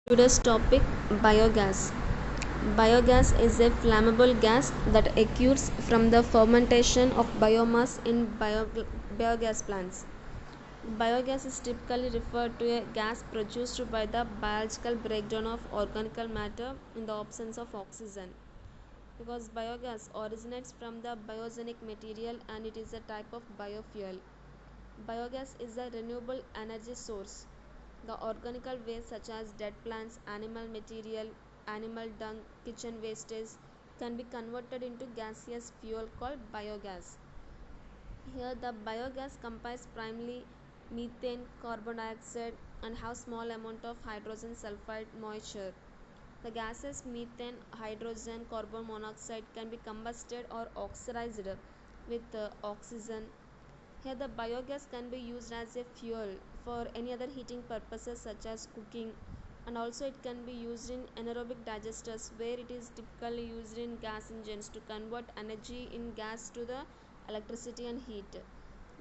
Today's topic, biogas. Biogas is a flammable gas that occurs from the fermentation of biomass in biogas plants. Biogas is typically referred to a gas produced by the biological breakdown of organic matter in the absence of oxygen. Because biogas originates from the biogenic material and it is a type of biofuel. Biogas is a renewable energy source. The organic waste such as dead plants, animal material, animal dung, kitchen wastage can be converted into gaseous fuel called biogas. Here the biogas comprises primarily methane, carbon dioxide and have small amount of hydrogen sulfide moisture. The gases methane, hydrogen, carbon monoxide can be combusted or oxidized with oxygen. Here the biogas can be used as a fuel for any other heating purposes such as cooking, and also it can be used in anaerobic digesters where it is typically used in gas engines to convert energy in gas to the electricity and heat.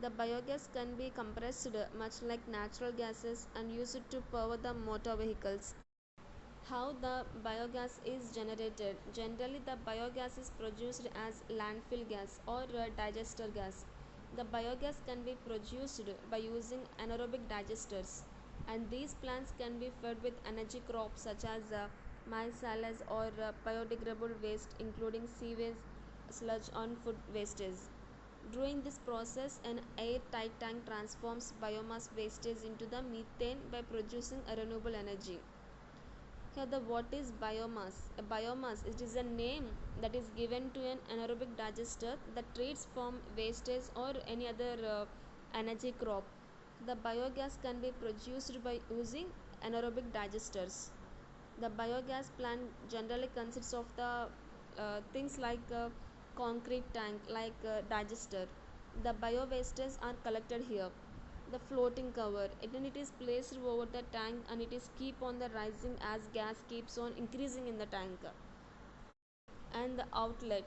The biogas can be compressed much like natural gases and used to power the motor vehicles. How the biogas is generated. Generally, the biogas is produced as landfill gas or digester gas. The biogas can be produced by using anaerobic digesters, and these plants can be fed with energy crops such as maize silage or biodegradable waste, including sewage, sludge, and food wastage. During this process, an airtight tank transforms biomass wastage into the methane by producing a renewable energy. Here the what is biomass? A biomass, it is a name that is given to an anaerobic digester that treats from wastage or any other energy crop. The biogas can be produced by using anaerobic digesters. The biogas plant generally consists of the things like concrete tank, like digester. The bio wastes are collected here. The floating cover, then it is placed over the tank and it is keep on the rising as gas keeps on increasing in the tank. And the outlet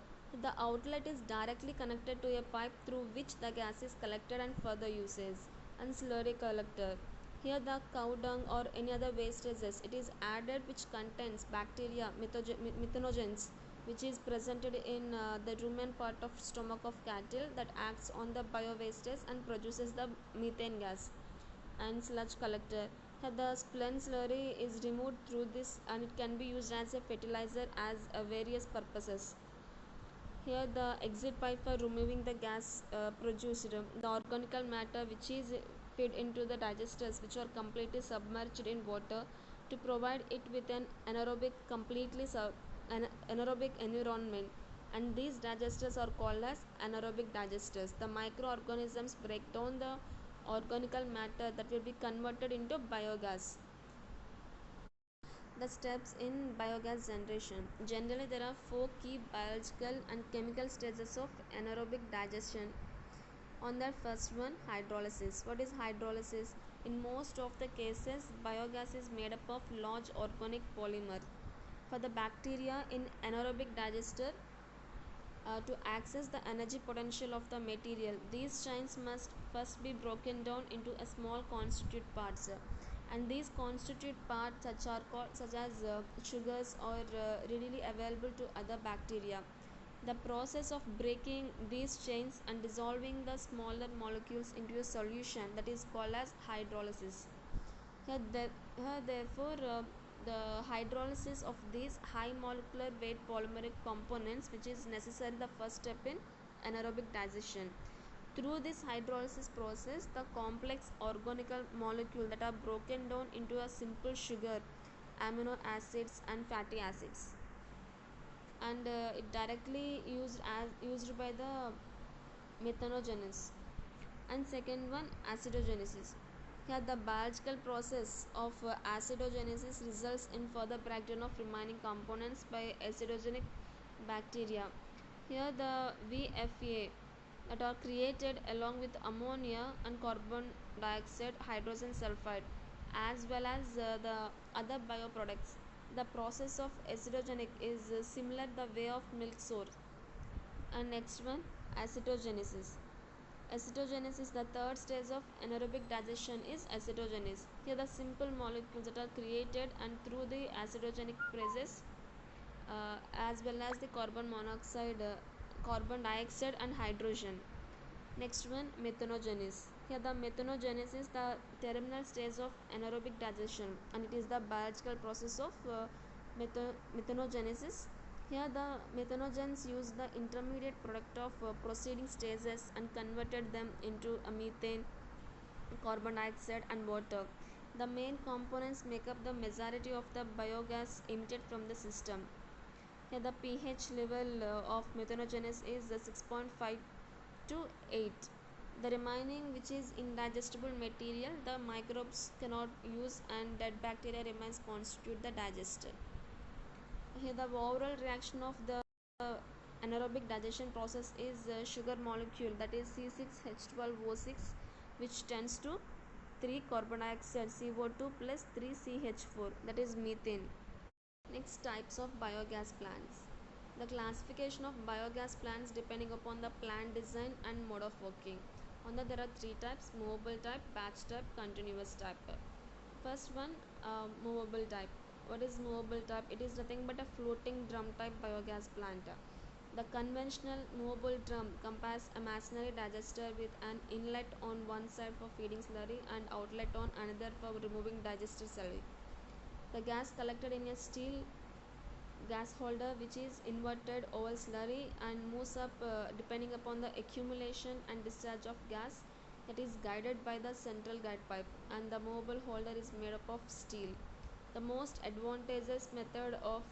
is directly connected to a pipe through which the gas is collected and further usage. And slurry collector, here the cow dung or any other wastages it is added which contains bacteria methanogens, which is presented in the rumen part of stomach of cattle that acts on the bio wastage and produces the methane gas. And sludge collector, the splen slurry is removed through this and it can be used as a fertilizer as various purposes. Here the exit pipe for removing the gas produced, the organic matter which is fed into the digesters which are completely submerged in water to provide it with an anaerobic environment, and these digesters are called as anaerobic digesters. The microorganisms break down the organic matter that will be converted into biogas. The steps in biogas generation. Generally, there are four key biological and chemical stages of anaerobic digestion. On that first one, hydrolysis. What is hydrolysis? In most of the cases, biogas is made up of large organic polymer. For the bacteria in anaerobic digester, to access the energy potential of the material, these chains must first be broken down into a small constituent parts, and these constituent parts such as sugars are readily available to other bacteria. The process of breaking these chains and dissolving the smaller molecules into a solution that is called as hydrolysis. Therefore, the hydrolysis of these high molecular weight polymeric components, which is necessary the first step in anaerobic digestion. Through this hydrolysis process, the complex organic molecule that are broken down into a simple sugar, amino acids, and fatty acids, and it directly used by the methanogenesis. And second one, acidogenesis. Here the biological process of acidogenesis results in further breakdown of remaining components by acidogenic bacteria. Here the VFA that are created along with ammonia and carbon dioxide, hydrogen sulfide, as well as the other bioproducts. The process of acidogenic is similar the way of milk source. And next one, acetogenesis. Acetogenesis, the third stage of anaerobic digestion, is acetogenesis. Here, the simple molecules that are created and through the acetogenic process, as well as the carbon monoxide, carbon dioxide, and hydrogen. Next one, methanogenesis. Here, the methanogenesis is the terminal stage of anaerobic digestion, and it is the biological process of methanogenesis. Here, the methanogens use the intermediate product of preceding stages and converted them into a methane, carbon dioxide, and water. The main components make up the majority of the biogas emitted from the system. Here, the pH level of methanogenesis is 6.5 to 8. The remaining, which is indigestible material, the microbes cannot use, and dead bacteria remains constitute the digester. Here, the overall reaction of the anaerobic digestion process is sugar molecule, that is C6H12O6, which tends to 3 carbon dioxide CO2 plus 3 CH4, that is methane. Next, types of biogas plants. The classification of biogas plants depending upon the plant design and mode of working. On that, there are three types: movable type, batch type, continuous type. First one, movable type. What is movable type? It is nothing but a floating drum type biogas plant. The conventional movable drum compares a masonry digester with an inlet on one side for feeding slurry and outlet on another for removing digester slurry. The gas collected in a steel gas holder, which is inverted oval slurry and moves up depending upon the accumulation and discharge of gas, that is guided by the central guide pipe, and the movable holder is made up of steel. The most advantageous method of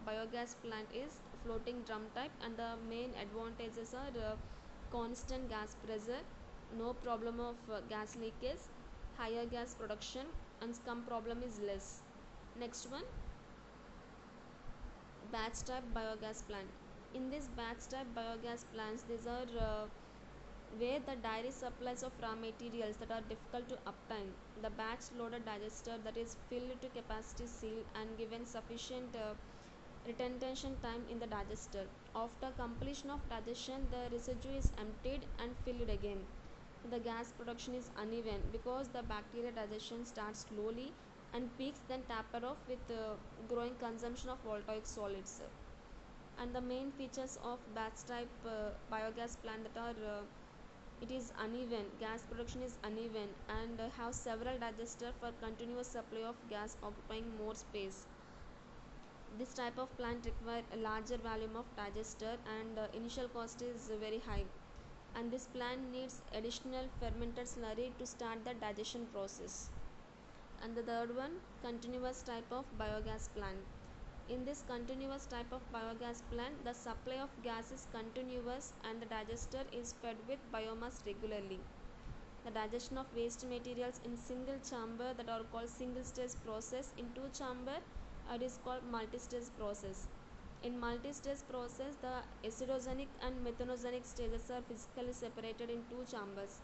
biogas plant is floating drum type, and the main advantages are constant gas pressure, no problem of gas leakage, higher gas production, and scum problem is less. Next one, batch type biogas plant. In this batch type biogas plants, these are where the dairy supplies of raw materials that are difficult to obtain. The batch loaded digester, that is filled to capacity, seal, and given sufficient retention time in the digester. After completion of digestion, the residue is emptied and filled again. The gas production is uneven because the bacteria digestion starts slowly and peaks, then taper off with growing consumption of voltaic solids. And the main features of batch type biogas plant that are it is uneven, gas production is uneven, and have several digesters for continuous supply of gas occupying more space. This type of plant require a larger volume of digester, and initial cost is very high, and this plant needs additional fermented slurry to start the digestion process. And the third one, continuous type of biogas plant. In this continuous type of biogas plant, the supply of gas is continuous and the digester is fed with biomass regularly. The digestion of waste materials in single chamber, that are called single stage process. In two chamber, it is called multi-stage process. In multi-stage process, the acetogenic and methanogenic stages are physically separated in two chambers.